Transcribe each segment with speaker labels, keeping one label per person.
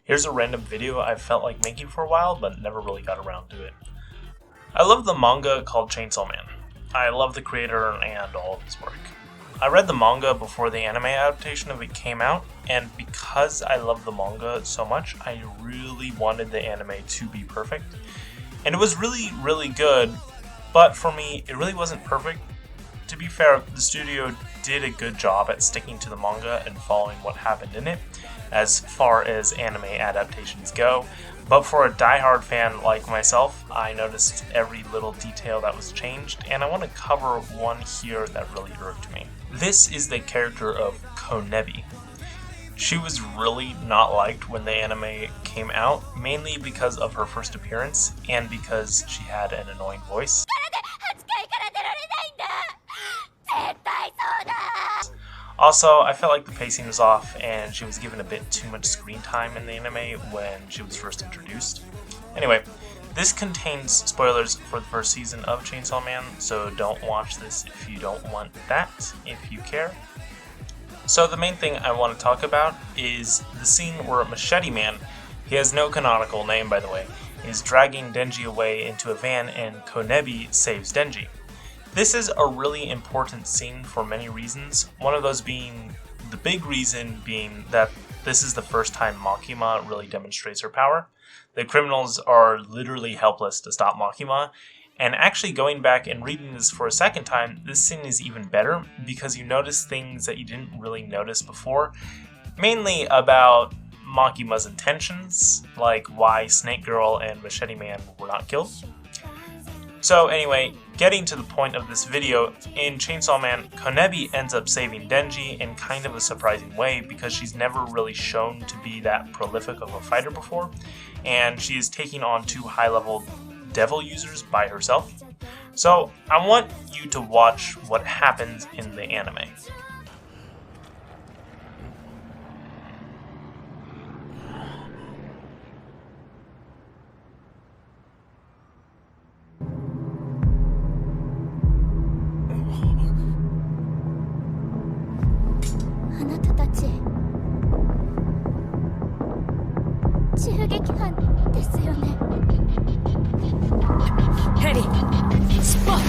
Speaker 1: Here's a random video I felt like making for a while, but never really got around to it. I love the manga called Chansawman. I love the creator and all of his work. I read the manga before the anime adaptation of it came out, and because I love the manga so much, I really wanted the anime to be perfect. And it was really good, but for me, it really wasn't perfect. To be fair, the studio did a good job at sticking to the manga and following what happened in it, as far as anime adaptations go. But for a diehard fan like myself, I noticed every little detail that was changed, and I want to cover one here that really irked me. This is the character of Konebi. She was really not liked when the anime came out, mainly because of her first appearance and because she had an annoying voice. Also, I felt like the pacing was off and she was given a bit too much screen time in the anime when she was first introduced. Anyway, this contains spoilers for the first season of Chainsaw Man, so don't watch this if you don't want that, if you care. So the main thing I want to talk about is the scene where Machete Man, he has no canonical name by the way, is dragging Denji away into a van and Konebi saves Denji. This is a really important scene for many reasons, one of those being, the big reason being that this is the first time Makima really demonstrates her power. The criminals are literally helpless to stop Makima, and actually going back and reading this for a second time, this scene is even better because you notice things that you didn't really notice before, mainly about Makima's intentions, like why Snake Girl and Machete Man were not killed. So anyway, getting to the point of this video, in Chainsaw Man, Konebi ends up saving Denji in kind of a surprising way because she's never really shown to be that prolific of a fighter before, and she is taking on 2 high-level devil users by herself. So I want you to watch what happens in the anime.
Speaker 2: Ready. Spot.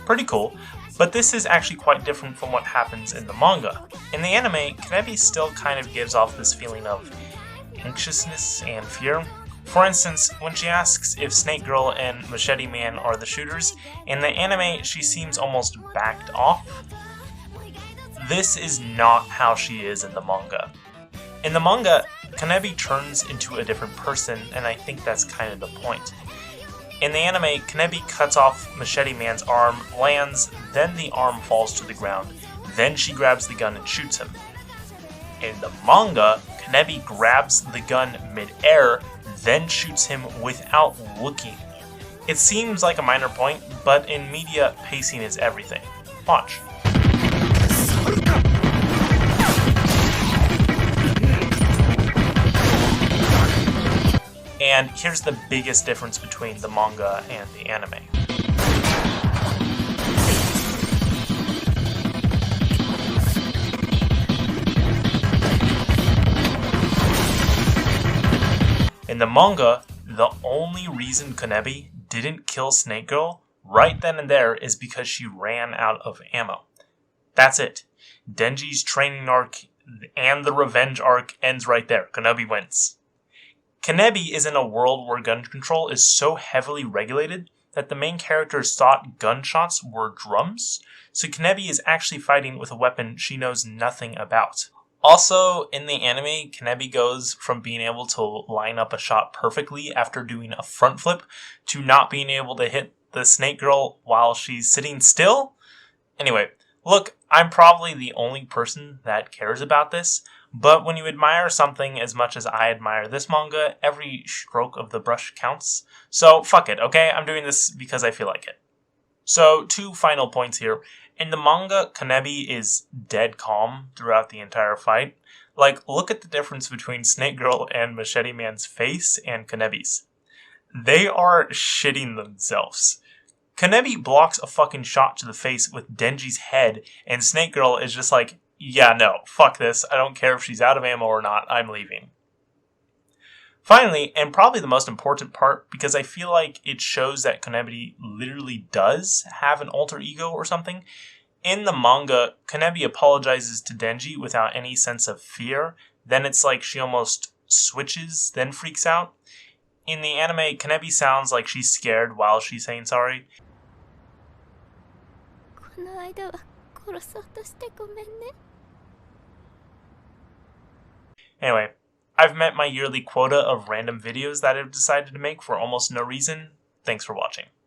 Speaker 1: Pretty cool, but this is actually quite different from what happens in the manga. In the anime, Konebi still kind of gives off this feeling of anxiousness and fear. For instance, when she asks if Snake Girl and Machete Man are the shooters, in the anime she seems almost backed off. This is not how she is in the manga. In the manga, Konebi turns into a different person, and I think that's kind of the point. In the anime, Konebi cuts off Machete Man's arm, lands, then the arm falls to the ground, then she grabs the gun and shoots him. In the manga, Konebi grabs the gun mid-air, then shoots him without looking. It seems like a minor point, but in media, pacing is everything. Watch. And here's the biggest difference between the manga and the anime. In the manga, the only reason Konebi didn't kill Snake Girl right then and there is because she ran out of ammo. That's it. Denji's training arc and the revenge arc ends right there. Konebi wins. Konebi is in a world where gun control is so heavily regulated that the main characters thought gunshots were drums, so Konebi is actually fighting with a weapon she knows nothing about. Also, in the anime, Konebi goes from being able to line up a shot perfectly after doing a front flip to not being able to hit the Snake Girl while she's sitting still. Anyway, look, I'm probably the only person that cares about this, But when you admire something as much as I admire this manga, every stroke of the brush counts. So fuck it, okay? I'm doing this because I feel like it. So, 2 final points here. In the manga, Kanebi is dead calm throughout the entire fight. Like, look at the difference between Snake Girl and Machete Man's face and Kanebi's. They are shitting themselves. Kanebi blocks a fucking shot to the face with Denji's head, and Snake Girl is just like, yeah, no, fuck this. I don't care if she's out of ammo or not, I'm leaving. Finally, and probably the most important part, because I feel like it shows that Kanebi literally does have an alter ego or something, in the manga, Kanebi apologizes to Denji without any sense of fear. Then it's like she almost switches, then freaks out. In the anime, Kanebi sounds like she's scared while she's saying sorry. Anyway, I've met my yearly quota of random videos that I've decided to make for almost no reason. Thanks for watching.